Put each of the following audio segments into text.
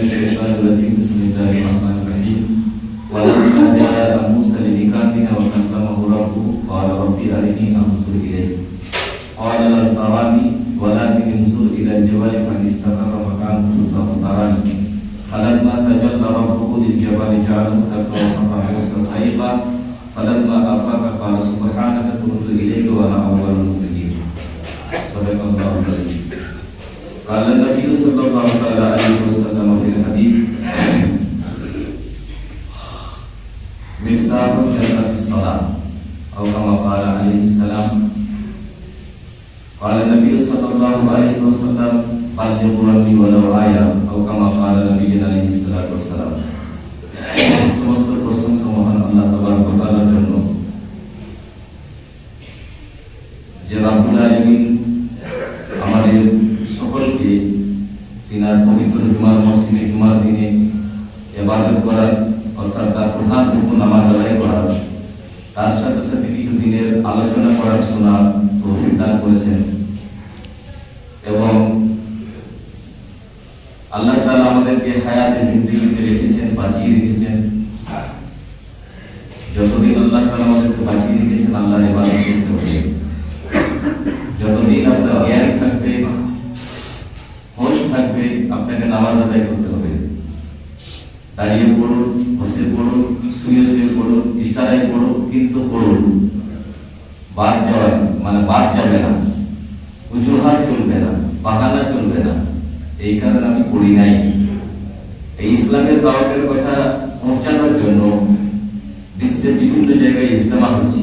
الشيطان الرجيم بسم الله الرحمن الرحيم ولما جاء موسى لميقاتنا وكلمه ربه قال رب أرني أنظر إليك قال لن تراني ولكن انظر إلى الجبل فإن استقر مكانه فسوف تراني فلما تجلى ربه للجبل جعله دكا وخر موسى صعقا فلما أفاق قال سبحانك تبت إليك وأنا أول المؤمنين صدق الله العظيم. قال النبي صلى الله عليه وسلم في الحديث مفتاح الجنة الصلاة أو كما قال عليه السلام. قال النبي صلى الله عليه وسلم بلغوا عني ولو آية أو كما قال نبينا عليه الصلاة والسلام. সমস্ত প্রশংসা মহান আল্লাহ তাবারক ওয়া তাআলার জন্য, যে রব্বুল আলামিন আমাদের সকলকে তিনার পবিত্র জুমার মসজিদে জুমার দিনে ইবাদত করার অর্থাৎ তার প্রধান রুকু নামাজ আদায় করার, তার সাথে সাথে কিছু দিনের আলোচনা করার শোনার তৌফিক দান করেছেন। এবং আল্লাহ তাআলা আমাদেরকে হায়াতে জিন্দেগিতে রেখেছেন, বাঁচিয়ে রেখেছেন। যতদিন আল্লাহ তাআলা আমাদেরকে বাঁচিয়ে রেখেছেন আল্লাহর ইবাদত করতে হবে। যতদিন আপনার জ্ঞান থাকবে, হোশ থাকবে, আপনাকে নামাজ আদায় করতে হবে। দাঁড়িয়ে পড়ুন, বসে পড়ুন, শুয়ে শুয়ে পড়ুন, ইশারায় পড়ুন, কিন্তু পড়ুন। বাদ যাওয়া মানে বাদ যাবে না, উজুহাত চলবে না, বাহানা চলবে না। এই কারণে আমি পড়ি নাই। এই ইসলামের দাওয়াতের কথা পৌঁছানোর জন্য বিশ্বের বিভিন্ন জায়গায় ইজতেমা হচ্ছে।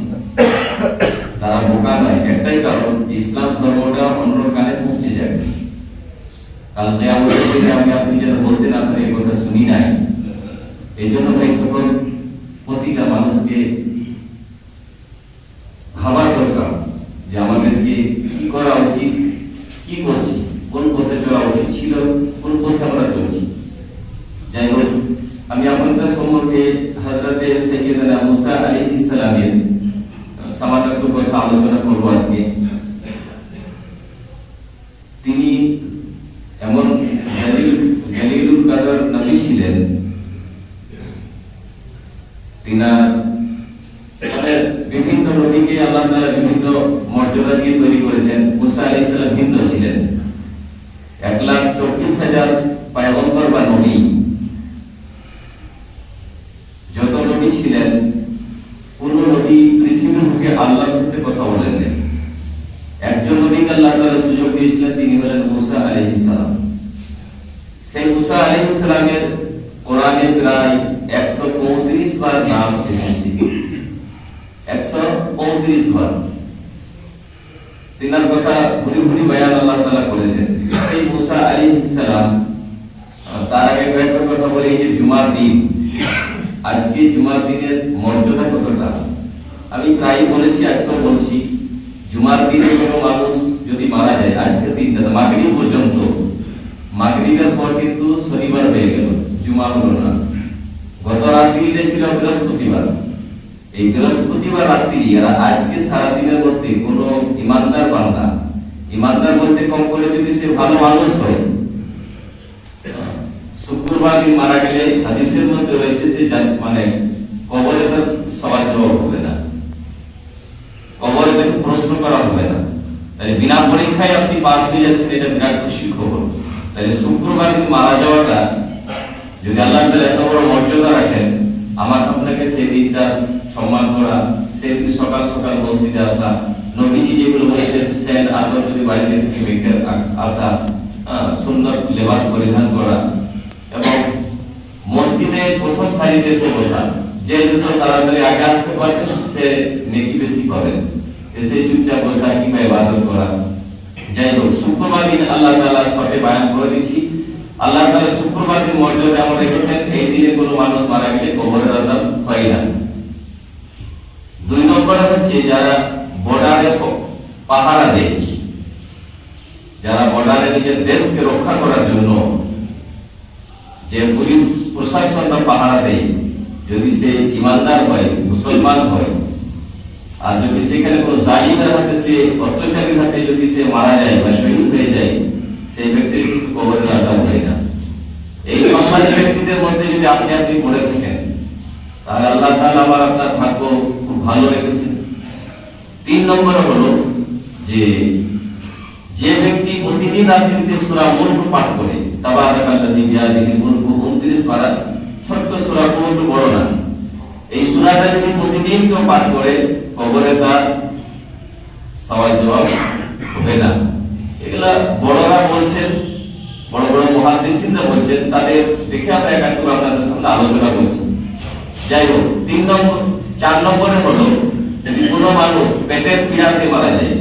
তারা বোকা নয়, একটাই কারণ, ইসলাম ধর্মটা অন্য কানে পৌঁছে যাবে। কাল কিয়ামতের দিনে আমি আপনি যেন বলতে না পারি এই কথা শুনি নাই। এই জন্য ভাই সকল প্রতিটা মানুষকে ভাবার দরকার যে আমাদেরকে কি করা উচিত, কি করছি, কোন পথে চলা উচিত ছিল, কোন পথে আমরা চলছি। যাই হোক, আমি আপনাদের সম্মুখে হযরতে সাইয়্যিদানা মুসা আলাইহিস সালামের সামান্য একটু কথা আলোচনা করব আজকে। তিনি এমন জালিলুল কদর নবী ছিলেন, তিনার বিভিন্ন নবীকে আল্লাহ তাআলা বিভিন্ন মর্যাদা দিয়ে তৈরি করেছেন। মুসা আলাইহিস সালাম ভিন্ন ছিলেন। 1,24,000 পয়গম্বর বা নবী, যত নবী ছিলেন, কোন নবী পৃথিবীর বুকে আল্লাহর সাথে কথা বলেন। একজন নবীকে আল্লাহ তাআলা সুযোগ দিয়েছিলেন, তিনি হলেন মুসা আলাইহিস সালাম। সেই মুসা আলাইহিস সালামের কোরআনে প্রায় 135 বার নাম এসেছে। 135 বার তিনার কথা ঘুরি ঘুরি বয়ান আল্লাহ তাআলা করেছেন। সেই মুসা আলাইহিস সালাম, তার আগে কয়েকটা কথা বলি যে জুমার দিন, আজকে জুমার দিনের মর্যাদা কতটা আমি প্রায় বলেছি, আজকেও বলছি। জুমার দিনে কোনো মানুষ যদি মারা যায়, আজকের দিনটা মাগরিব পর্যন্ত, মাগরিবের পর কিন্তু শনিবার হয়ে গেল, জুমা হলো না। গত রাত্রিতে ছিল বৃহস্পতিবার, এই বৃহস্পতিবার রাত্রি আর আজকে সারাদিনের মধ্যে কোনো ইমানদার বান্দা, ইমানদার বলতে কম করে যদি সে ভালো মানুষ হয়, শুক্রবার দিন মারা গেলে হাদিসের মধ্যে রয়েছে সে মানে কবরে তার সওয়াল জবাব হবে না, কবরে তাকে প্রশ্ন করা হবে না। তাই বিনা পরীক্ষায় আপনি পাস হয়ে যাচ্ছেন, এটা বিরাট খুশির খবর। তাই শুক্রবার দিন মারা যাওয়াটা যদি আল্লাহ তাআলা এত বড় মর্যাদা রাখেন, আমার আপনাকে সেই দিনটা সম্মান করা, সেই দিন সকাল সকাল মসজিদে আসা, নবীজি যেগুলো বলেছেন সেন আদর যদি বাড়িতে থেকে মেখে আসা, সুন্নত লেবাস পরিধান করা, এবং মসজিদে প্রথম সারিতে এসে বসা। যে যত তাড়াতাড়ি আগে আসতে পারবে সে নেকি বেশি পাবেন। এসে চুপচাপ বসা কিংবা ইবাদত করা। যাই হোক, শুক্রবার দিন আল্লাহ তাআলা সবে বয়ান করে দিচ্ছি, আল্লাহ তাআলা শুক্রবার দিন মর্যাদা এমন রেখেছেন, এই দিনে কোনো মানুষ মারা গেলে কবরের আযাব হয় না। 2 নম্বরে হচ্ছে যারা বর্ডারে পাহারা দেয়, যারা বর্ডারে নিজের দেশকে রক্ষা করার জন্য যে পুলিশ প্রশাসনটা পাহারা দেয়, যদি সে ইমানদার হয়, মুসলমান হয়, আর যদি সেখানে কোনো জালিমের হাতে, সে অত্যাচারীর হাতে যদি সে মারা যায় বা শহীদ হয়ে যায়, সেই ব্যক্তির কিন্তু কবরের আযাব হয় না। এই সম্মান ইমানদার ব্যক্তিদের মধ্যে যদি আপনি পড়ে থাকেন, তাহলে আল্লাহ তাআলা আমার আপনার ভাগ্য খুব ভালো রেখেছেন। 3 নম্বর হলো যে ব্যক্তি প্রতিদিন রাত্রিতে সূরা মুলক পাঠ করে, তাবারাকাল্লাযী বিয়াদিহিল মুলকু 29 পারা, ছোট্ট সূরা, খুব বড় না। এই সূরাটা যদি প্রতিদিন কেউ পাঠ করে, কবরে তার সওয়াল জবাব হবে না। এগুলা বড়রা বলছেন, বড় বড় মুহাদ্দিসিনরা বলছেন, তাদের দেখে আমরা একান্তভাবে আপনাদের সামনে আলোচনা করছি। যাই হোক, 4 নম্বরে হলো যদি কোনো মানুষ পেটের পীড়াতে মারা যায়,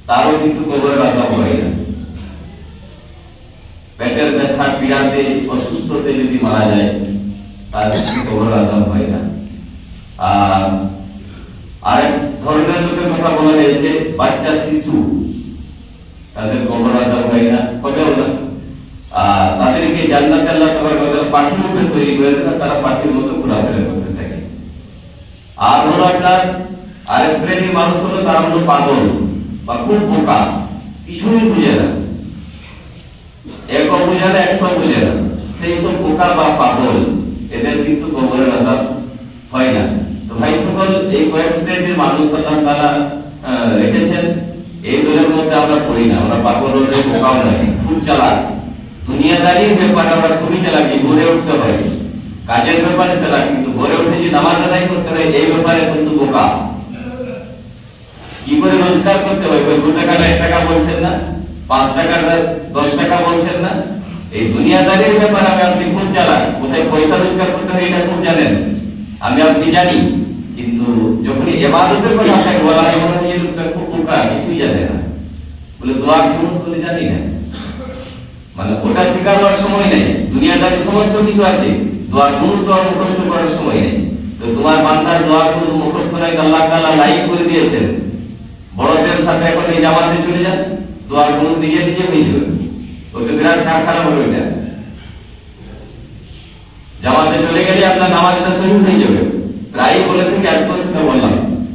তারও কিন্তু কবরের আযাব হয় না। পেটের ব্যথা, পীড়াতে, অসুস্থতে যদি মারা যায়, তার কিন্তু কবরের আযাব হয় না। আর আরেক ধরনের লোকের কথা বলা হয়েছে, বাচ্চা শিশু, তাদের কবর আযাব হয় না, কবেও না। আর তাদেরকে জান্নাতে আল্লাহ তাবারক ওয়া তাআলা পাখির রূপে তৈরি করে দেন, তারা পাখির মতো ঘোরাফেরা করতে থাকে। আর হলো আপনার আরেক শ্রেণীর মানুষ হলো, তারা হলো পাগল বা খুব বোকা, কিছুই বুঝে না, একও বুঝে না, 100 বুঝে না, সেই সব বোকা বা পাগল, এদের কিন্তু কবরের আযাব হয় না। তো ভাই সকল, এই কয়েক শ্রেণীর মানুষ আল্লাহ তাআলা রেখেছেন। এই দলের মধ্যে আমরা পড়ি না, আমরা পাগল হলে বোকাও নয়, খুব চালাক। দুনিয়াদারির ব্যাপারে আমরা খুবই চালাকি, ভোরে উঠতে হয়, কাজের ব্যাপারে চালাক, কিন্তু ভোরে উঠে যে নামাজ আদায় করতে হয়, এই ব্যাপারে কিন্তু বোকা। কি করে রোজগার করতে হয়, 2 টাকা 1 টাকা বলছেন না, 5 টাকা 10 টাকা বলছেন না, এই দুনিয়াদারির ব্যাপারে আপনি খুব চালাক। কোথায় পয়সা রোজগার করতে হয় এটা খুব জানেন, আপনি জানি, কিন্তু যখন ইবাদতের কথা আপনাকে বলা হয়, মনে হয় এই লোকটা খুব বোকা, কিছুই জানে না, বলে দোয়া করুন বলে জানি না, মানে ওটা স্বীকার করার সময় নেই। দুনিয়াদারি সমস্ত কিছু আছে, দোয়া করুন তো মুখস্থ করার সময় নেই। তো তোমার বান্দার দোয়া করুন মুখস্থ নাই, আল্লাহ তাআলা লাইক করে দিয়েছেন। বড়দের সাথে এখন এই জামাতে চলে যান, দোয়া করুন নিজে নিজে হয়ে যাবে, ওকে বিরাট খারাপ হবে। ওইটা জামাতে চলে গেলে আপনার নামাজটা সহিহ হয়ে যাবে। প্রায় বলে থেকে আজকে সেটা বললাম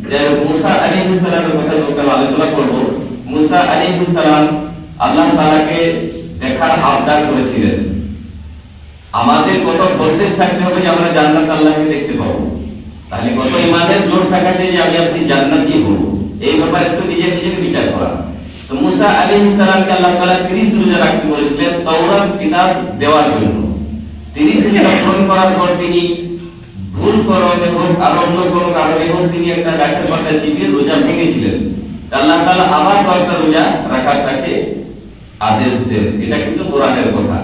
যে মুসা আলাইহিস সালামের কথা যখন আলোচনা করব, মুসা আলাইহিস সালাম আল্লাহ তাআলাকে দেখার আবদার করেছিলেন। আমাদের কত ভোল্টেজ থাকতে হবে যে আমরা জান্নাত আল্লাহকে দেখতে পাবো, তাহলে কত ইমানের জোর থাকা চাই যে আমি আপনি জান্নাতি হব, এই ব্যাপারে একটু নিজেকে বিচার করা। তো মুসা আলাইহিস সালামকে আল্লাহ তাআলা 30 রোজা রাখতে বলেছিলেন তাওরাত কিতাব দেওয়ার জন্য। 30 রোজা পূরণ করার পর তিনি ভুল করতে হোক আর অন্য কোনো কারণে হোক, তিনি একটা গাছের পাতা চিবিয়ে রোজা ভেঙেছিলেন। আল্লাহ তাআলা আবার 10টা রোজা রাখার তাকে আদেশ দেন। এটা কিন্তু কোরআনের কথা।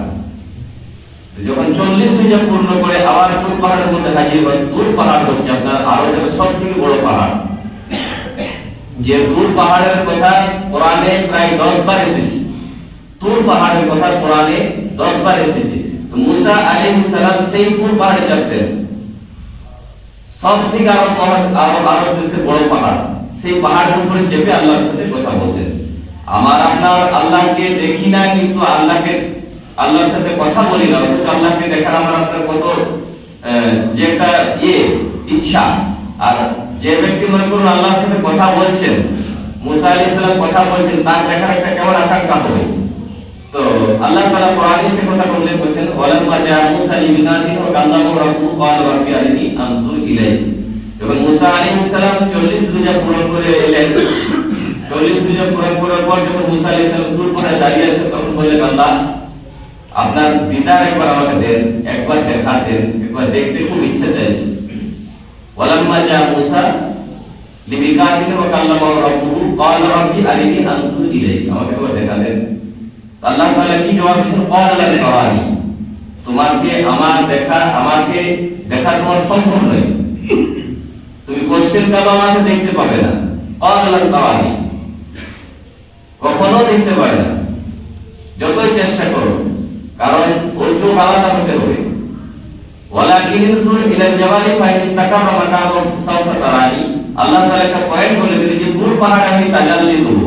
যখন 40 রোজা পূর্ণ করে আবার তুর পাহাড়ের মধ্যে হাজির হয়, তুর পাহাড় হচ্ছে আপনার আরবের সবথেকে বড় পাহাড়। যে তুর পাহাড়ের কথা কোরআনে প্রায় 10 বার এসেছে, তুর পাহাড়ের কথা কোরআনে 10 বার এসেছে। তো মুসা আলাইহিস সালাম সেই তুর পাহাড়ে যেতেন, সবথেকে আরব দেশের বড় পাহাড়, সেই পাহাড়ের উপরে চেপে আল্লাহর সাথে কথা বলতেন। আমার আপনার আল্লাহকে দেখি না, কিন্তু আল্লাহর সাথে কথা বলি না, অথচ আল্লাহকে দেখার আমার আপনার কত যে একটা ইচ্ছা। আর যে ব্যক্তি মনে করুন আল্লাহর সাথে কথা বলছেন, মুসা আলাইহিস সালাম কথা বলছেন, তার দেখার একটা কেমন আকাঙ্ক্ষা হবে। তো আল্লাহ তাআলা কোরআনে সে কথা উল্লেখ করেছেন, ওয়ালাম্মা জা মুসা লিমিকাতিনা ওয়া কাল্লামাহু রাব্বুহু ক্বালা রাব্বি আরিনি আনজুর ইলাইক। যখন মুসা আলাইহিস সালাম 40 রোজা পূরণ করে এলেন, 40 রোজা পূরণ করার পর যখন মুসা আলাইহিস সালাম তুর পাহাড়ে দাঁড়িয়ে আছেন, তখন বললেন, আল্লাহ আপনার দিদার একবার আমাকে দেন, একবার দেখা দেন, একবার দেখতে খুব ইচ্ছা চাইছে। ওয়ালাম্মা জা মুসা লিমিকাতিনা ওয়া কাল্লামাহু রাব্বুহু ক্বালা রাব্বি আরিনি আনজুর ইলাইক, আমাকে একবার দেখা দেন। আল্লাহ তাআলা কি জবাব দিয়েছেন, ক্বালা লা তারানি, আমাকে দেখা তোমার সম্ভব নয়, তুমি কোশ্চেন কালো আমাকে দেখতে পাবে না। ক্বালা লা তারানি, কখনো দেখতে পাবে না, যতই চেষ্টা করো, কারণ ওর চোখ আলাদা হতে হবে। ওয়ালাকিন ইনজুর ইলা জাবালি ফা ইসতাকারা মাকানাহু ফাসাউফা তারানি, আল্লাহ তাআলা একটা পয়েন্ট বলে দিলেন যে তুর পাহাড়ে আমি তাজাল্লি দেব,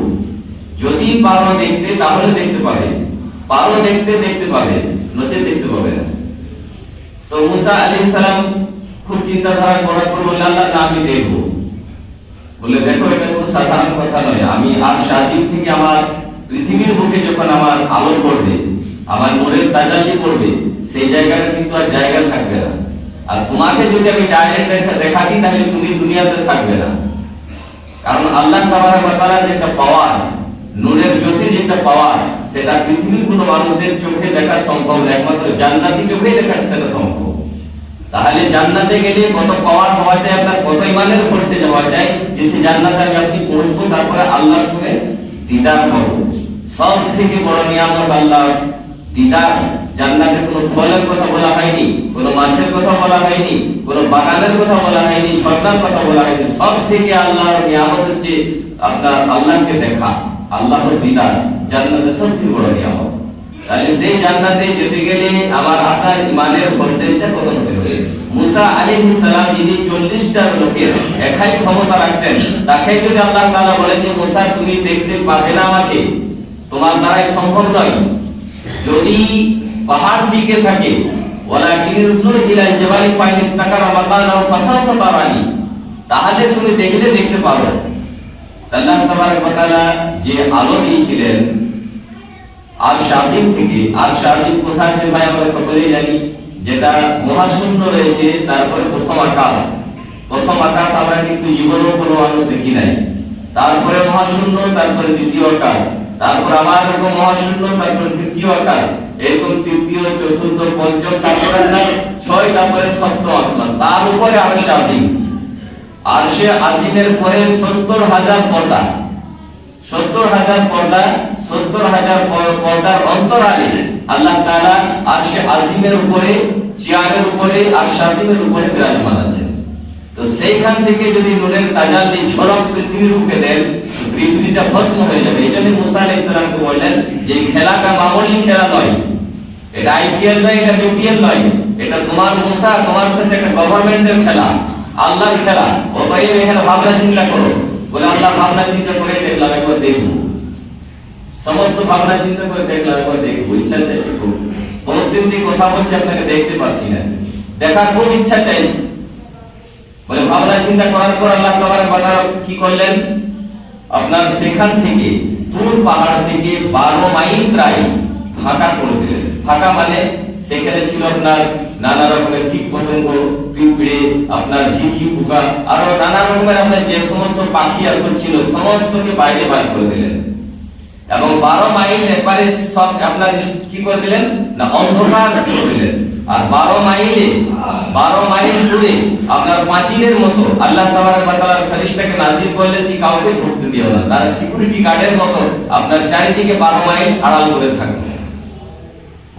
যদি পারো দেখতে তাহলে দেখতে পাবে, পারো দেখতে পাবে, নচেত দেখতে পাবে না। তো মুসা আলাইহিস সালাম খুব চিন্তাধারা করার পর বললেন, আল্লাহ না আমি দেখব। বলে দেখো, এটা কোনো সাধারণ কথা নয়, আমি আর সাজিদ থেকে আমার পৃথিবীর বুকে যখন আমার আলো পড়বে, আমার নূরের তাজাল্লি পড়বে, সেই জায়গাটা কিন্তু আর জায়গা থাকবে না। আর তোমাকে যদি আমি ডাইরেক্ট দেখাচ্ছি তাহলে তুমি দুনিয়াতে থাকবে না। কারণ আল্লাহ তাবারক ওয়া তাআলা যেটা পাওয়ার, নূরের জ্যোতির যেটা পাওয়ার, সেটা পৃথিবীর কোনো মানুষের চোখে দেখা সম্ভব না, একমাত্র জান্নাতি চোখেই দেখা সেটা সম্ভব। তাহলে জান্নাতে গেলে কত পাওয়ার হওয়া যায়, আপনার কত ইমানের ভোল্টেজ হওয়া যায় যে সে জান্নাতে আমি আপনি পৌঁছবো, তারপরে আল্লাহর সঙ্গে দিদার পাবো। সব থেকে বড় নিয়ামত আল্লাহ দিদার। জান্নাতে কোনো ফলের কথা বলা হয়নি, কোনো মাছের কথা বলা হয়নি, কোনো বাগানের কথা বলা হয়নি, ঝর্ণার কথা বলা হয়নি। সব থেকে আল্লাহর নিয়ামত হচ্ছে আপনার আল্লাহকে দেখা, আল্লাহর দিদার। জান্নাতে সবচেয়ে বড় নিয়ামত। তাহলে সেই জান্নাতে যেতে গেলে আমার আপনার ইমানের ভোল্টেজটা কত হতে হবে? মুসা আলাইহিস সালাম যিনি 40টা লোকের একাই ক্ষমতা রাখতেন, তাকে যদি আল্লাহ তাআলা বলেন যে মুসা তুমি দেখতে পাবে না আমাকে, তোমার দ্বারাই সম্ভব নয়, যদি পাহাড় দিকে থাকে ওয়ালাকিন রসুল ইলা জাবালি ফাইনিস্তাকারা মাকানাহু ফাসাফা তারানি, তাহলে তুমি দেখলে দেখতে পারো। আল্লাহ তাবারক ওয়া তাআলা যে আলো দিয়েছিলেন আরশ আজিম থেকে, আরশ আজিম কোথায় আছে ভাই আমরা সকলেই জানি, যেটা মহাশূন্য রয়েছে, তারপরে প্রথম আকাশ। প্রথম আকাশ আমরা কিন্তু জীবনেও কোনো মানুষ দেখি নাই। তারপরে মহাশূন্য, তারপরে দ্বিতীয় আকাশ, তারপর আবার এরকম মহাশূন্য, তারপরে তৃতীয় আকাশ, এরকম তৃতীয়, চতুর্থ, পঞ্চম, তারপরে 6, তারপরে সপ্তম আসমান, তার উপরে আরশ আজিম। আরশে আজিমের পরে 70,000 পর্দা, 70,000 পর্দা, 70,000 পর্দার অন্তরালে আল্লাহ তাআলা আরশে আজিমের উপরে, চেয়ারের উপরে, আরশ আজিমের উপরে বিরাজমান আছেন। তো সেইখান থেকে যদি নূরের তাজাল্লি ঝলক পৃথিবীর বুকে দেন, পৃথিবীটা ভস্ম হয়ে যাবে। এই জন্য মুসা আলাইহিস সালামকে বললেন যে খেলাটা মামুলি খেলা নয়, এটা আইপিএল নয়, এটা বিপিএল নয়, এটা তোমার মুসা, তোমার সাথে একটা গভর্নমেন্টের খেলা, আল্লাহর খেলা। অতএব এখানে ভাবনা চিন্তা করো। বলে আল্লাহ ভাবনা চিন্তা করে দেখলাম, একবার দেখবো, সমস্ত ভাবনা চিন্তা করে দেখলাম, একবার দেখবো, ইচ্ছা চাইছে খুব। বহুদিন থেকে কথা বলছি, আপনাকে দেখতে পাচ্ছি না, দেখার খুব ইচ্ছা চাইছে। বলে ভাবনা চিন্তা করার পর আল্লাহ তাবারক ওয়া তাআলা কি করলেন, আপনার সেখান থেকে তুর পাহাড় থেকে 12 মাইল প্রায় ফাঁকা করে দিলেন। ফাঁকা মানে সেখানে ছিল আপনার নানা রকমের কীট পতঙ্গ, পিঁপড়ে, আপনার ঝিঁঝি পোকা, আরো নানা রকমের আপনার যে সমস্ত পাখি আসল ছিল সমস্তকে বাইরে বার করে দিলেন। এবং 12 মাইল একবারে সব আপনার কি করে দিলেন না, অন্ধকার করে দিলেন। আর 12 মাইল দূরে আপনার পাঁচিলের মতো আল্লাহ তাবারক ওয়া তাআলা ফেরেশতাকে নাযিল করলেন যে কাউকে ঢুকতে দিও না, তারা সিকিউরিটি গার্ডের মতো আপনার চারিদিকে 12 মাইল আড়াল করে থাকবে।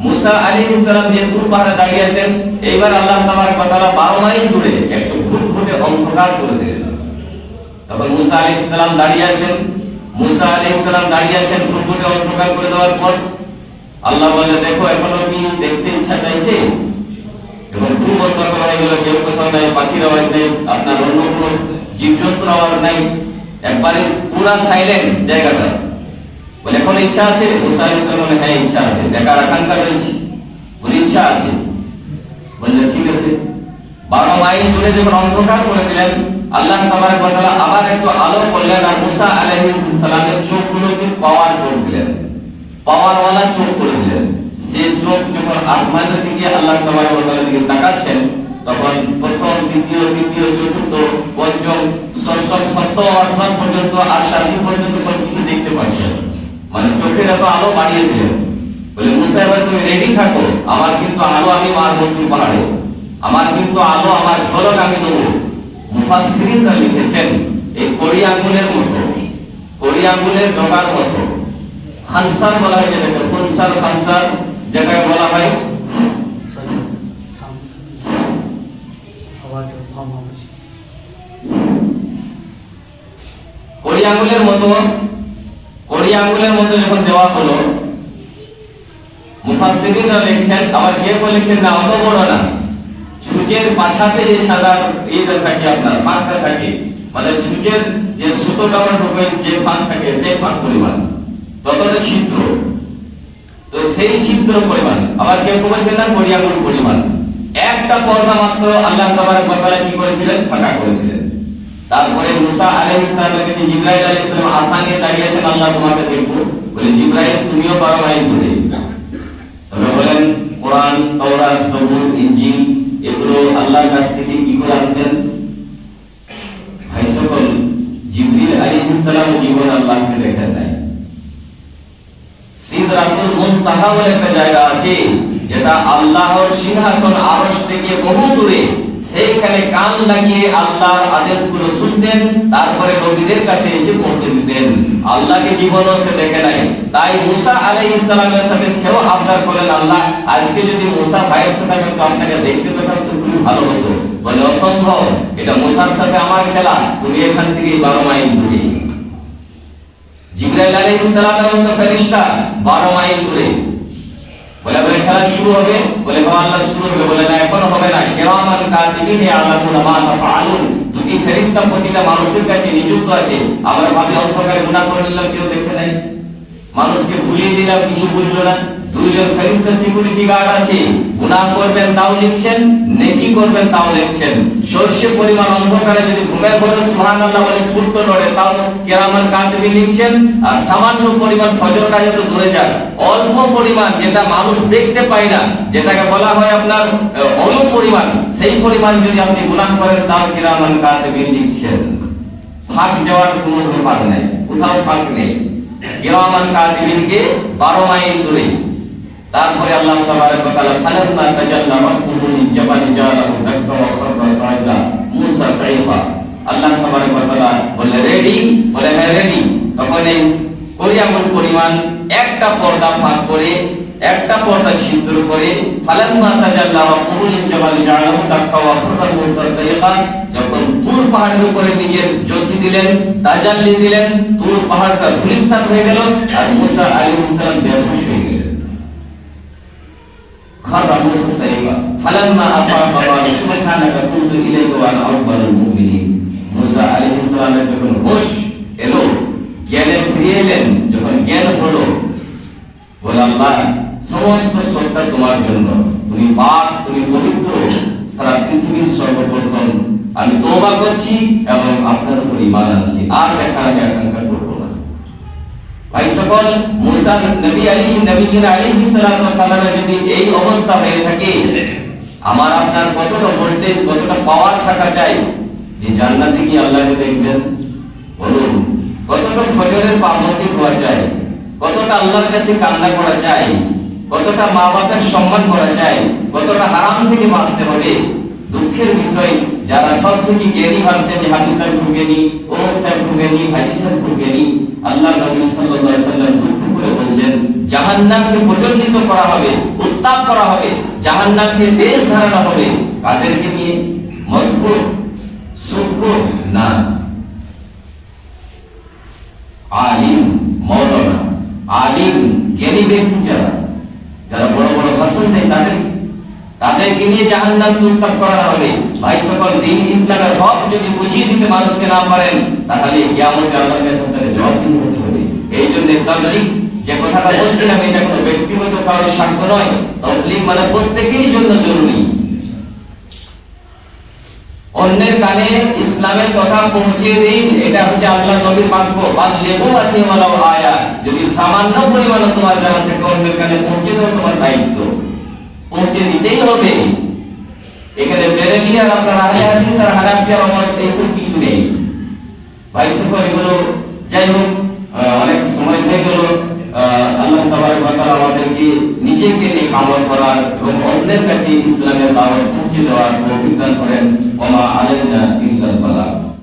মুসা আলাইহিস সালাম যে তুর পাহাড়ে দাঁড়িয়ে আছেন, এইবার আল্লাহ তাবারক ওয়া তাআলা 12 মাইল দূরে একটু ঘুটঘুটে অন্ধকার করে দিলেন। তখন মুসা আলাইহিস সালাম দাঁড়িয়ে আছেন, ঘুটঘুটে অন্ধকার করে দেওয়ার পর আল্লাহ বলে দেখো এখনো কি দেখতে ইচ্ছা চাইছে? এবং খুব অন্ধকার হয়ে গেল, কেউ কোথাও নাই, পাখির আওয়াজ নেই, আপনার অন্য কোনো জীবজন্তুর আওয়াজ নাই, একবারে পুরা সাইলেন্ট জায়গাটা। বলে এখন ইচ্ছা আছে? মুসা আলাইহিস সালাম বলে হ্যাঁ ইচ্ছা আছে, দেখার আকাঙ্ক্ষা রয়েছে। বলে ইচ্ছা আছে? বললে ঠিক আছে। 12 মাইল দূরে যখন অন্ধকার করে দিলেন, আল্লাহ তাবারক ওয়া তাআলা আবার একটু আলো করলেন, আর মুসা আলাইহিস সালামের চোখগুলোকে পাওয়ার করে দিলেন, পাওয়ারওয়ালা চোখ করে দিলেন। সে চোখ যখন আসমানের দিকে আল্লাহ তাবারক ওয়া তাআলার দিকে তাকাচ্ছেন, তখন প্রথম, দ্বিতীয়, তৃতীয়, চতুর্থ, পঞ্চম, ষষ্ঠ, সপ্তম আসমান পর্যন্ত আর সাতম পর্যন্ত সবকিছু দেখতে পাচ্ছেন। মানে চোখের এত আলো বাড়িয়ে দিলেন। বলে মুসা এবার তুমি রেডি থাকো, আমার কিন্তু আলো আমি মারবো তুর পাহাড়ে, আমার কিন্তু আলো, আমার ঝলক আমি দেবো। মুফাসসিরিনরা লিখেছেন এই কড়ি আঙ্গুলের মতো, কড়ি আঙ্গুলের ডগার মতো খানসার বলা হয়, যেটাকে খানসার যেটাকে বলা হয় কড়ি আঙ্গুলের মতো যখন দেওয়া হলো, মুফাসসিরিনরা লিখছেন, আবার কে বলেছেন না অত বড় না, সূচের পাছাতে যে সাদা এইটা থাকে, আপনার ফাঁকটা থাকে, মানে সূচের যে সুতোটা আমরা ঢোকাই যে ফাঁক থাকে, সেই ফাঁক পরিমাণ, ততটা ছিদ্র। তো সেই ছিদ্র পরিমাণ, আবার কেউ বলেছেন না কড়ি আঙ্গুল পরিমাণ, একটা পর্দা মাত্র আল্লাহ তাবারক ওয়া তাআলা কি করেছিলেন, ফাঁকা করেছিলেন। তারপরে মুসা আলাইহিস সালামের কাছে জিবরাইল আলাইহিস সালাম আশা নিয়ে দাঁড়িয়ে আছেন, আল্লাহ তোমাকে দেখবো। বলে জিবরাইল তুমিও 12 মাইল দূরে। তবে বলেন কোরআন, তাওরাত, জবুর, ইনজিল এগুলো আল্লাহর কাছ থেকে কি করে আনতেন? ভাই সকল, জিবরিল আলাইহিস সালাম জীবন আল্লাহকে দেখেন নাই। সিদরাতুল মুনতাহা বলে একটা জায়গা আছে, যেটা আল্লাহর সিংহাসন আরশ থেকে বহু দূরে, সেইখানে কান লাগিয়ে আল্লাহর আদেশগুলো শুনতেন, তারপরে নবীদের কাছে এসে পৌঁছে দিতেন। আল্লাহকে জীবনও সে দেখে নাই। তাই মুসা আলাইহিস সালামের সাথে সেও আবদার করেন, আল্লাহ আজকে যদি মুসা ভাইয়ের সাথে আমি আপনাকে দেখতে পেতাম তো খুব ভালো হতো। বলে অসম্ভব, এটা মুসার সাথে আমার খেলা, তুমি এখান থেকে 12 মাইল দূরে। জিবরাইল আলাইহিস সালামের মতো ফেরেশতা 12 মাইল দূরে। বলে খেলা শুরু হবে? বলে আল্লাহ শুরু হবে। বলে না, এখনো হবে না। কিরামান কাতিবিন ইয়ালামুনা মা তাফআলুন, দুটি ফেরেশতা প্রতিটা মানুষের কাছে নিযুক্ত আছে। আমরা ভাবে অন্ধকারে গুনাহ করে নিলাম, কেউ দেখে নাই, মানুষকে ভুলিয়ে দিলাম, কিছু বুঝলো না। দুইজন ফেরেশতা সিকিউরিটি গার্ড আছে, গুনাহ করবেন তাও লিখছেন, নেকি করবেন তাও লিখছেন। সর্ষে পরিমাণ অন্ধকারে যদি ঘুমের পরে সুবহানাল্লাহ বলে ঠোঁট নড়ে, তাও কিরামান কাতিবিন লিখছেন। আর সামান্য পরিমাণ ফজর কাজে তো দূরে যাক, অল্প পরিমাণ যেটা মানুষ দেখতে পায় না, যেটাকে বলা হয় আপনার অল্প পরিমাণ, সেই পরিমাণ যদি আপনি গুনাহ করেন তাও কিরামান কাতিবিন লিখছেন। ফাঁক যাওয়ার কোনো ব্যাপার নেই, কোথাও ফাঁক নেই। কিরামান কাতিবিনকে 12 মাইল দূরে। তারপরে আল্লাহ তাবারাক ওয়া তাআলা ফালাম্মা তাজাল্লা রাব্বুহু লিল জাবালি জাআলাহু দাক্কা ওয়া খাররা সাইদা মুসা সাইফা। আল্লাহ তাবারাক ওয়া তাআলা বলে রেডি? বলে হ্যাঁ রেডি। তখন এই পরিমাণ পরিমাণ একটা পর্দা ফাঁক করে, একটা পর্দা ছিদ্র করে, ফালাম্মা তাজাল্লা রাব্বুহু লিল জাবালি জাআলাহু দাক্কা ওয়া খাররা মুসা সাইফা, যখন তুর পাহাড়ের উপরে নিজের জ্যোতি দিলেন, তাজাল্লি দিলেন, তুর পাহাড়টা ধূলিসাৎ হয়ে গেল আর মুসা আলাইহিস সালাম বেহুশ হয়ে গেলেন। খাররা মুসা সাইফা ফালাম্মা আফাকা ক্বালা সুবহানাকা তুবতু ইলাইকা ওয়া আনা আউয়ালুল মুমিনিন। মুসা আলাইহিস সালামের যখন হুঁশ এলো, জ্ঞানে ফিরে এলেন, যখন জ্ঞান হলো, বলে আল্লাহ সমস্ত শ্রদ্ধা তোমার জন্য, তুমি পাক, তুমি পবিত্র, সারা পৃথিবীর সর্বপ্রথম আমি তওবা করছি এবং আপনার উপর ঈমান আনছি, আর দেখার আগে আকাঙ্ক্ষা করব না। ভাই সকল, মুসা নবী আলাইহিস সালামের যদি এই অবস্থা হয়ে থাকে, আমার আপনার কতটা ভোল্টেজ, কতটা পাওয়ার থাকা চাই যে জান্নাতে গিয়ে আল্লাহকে দেখবেন? বলুন, কতটা ফজরের পাবন্দি হওয়া চাই, কতটা আল্লাহর কাছে কান্না করা চাই, কতটা মা বাবার সম্মান করা চাই, কতটা হারাম থেকে বাঁচতে হবে। দুঃখের বিষয়, যারা সব থেকে জ্ঞানী ভাবছেন যে হাদিস সাহেব ঢুকেনি, ও সাহেব ঢুকেনি, হাদিস সাহেব ঢুকেনি, আল্লাহ নবী সাল্লাল্লাহু আলাইহি ওয়াসাল্লাম দুঃখ করে বলেন জাহান্নামকে প্রজ্বলিত করা হবে, উত্তাপ করা হবে, জাহান্নামকে তেজ ধারণা হবে। কাদেরকে নিয়ে? মদখুর, সুখুর না, আলিম, মাওলানা, আলিম জ্ঞানী ব্যক্তি যারা বড় বড় ভাষণ দেয়, তাদেরকে নিয়ে জাহান্নামকে উত্তাপ করা হবে। ভাই সকল, দ্বীন ইসলামের হক যদি বুঝিয়ে দিতে মানুষকে না পারেন, তাহলে কিয়ামতে আল্লাহর কাছে তাদের জবাবদিহি হতে হবে। এই জন্য তাবলীগ যে কথাটা বলছিলাম, এটা কোনো ব্যক্তিগত কারোর স্বার্থ নয়। তাবলীগ মানে প্রত্যেকেরই জন্য জরুরি। অন্যের কানে ইসলামের কথা পৌঁছে দিন, এটা হচ্ছে আল্লাহর নবীর বাক্য। বাল্লিগু আন্নী ওয়ালাউ আয়া, যদি সামান্য পরিমাণে তোমার জানা থেকে অন্যের কানে পৌঁছে দাও, তোমার দায়িত্ব, পৌঁছে দিতেই হবে। এখানে বেরেলিয়ার আপনার আহলে হাদিস আর হানাফিয়ার মত এইসব কিছু নেই। ভাই সকল, এগুলো যাই হোক, অনেক সময় হয়ে গেল। আল্লাহ তাবারক ওয়া তাআলা আমাদেরকে নিজেকে নিয়ে আমল করার এবং অন্যের কাছে ইসলামের দাওয়াত পৌঁছে দেওয়ার তৌফিক দান করেন। ওয়া মা আলাইনা ইল্লাল বালাগ।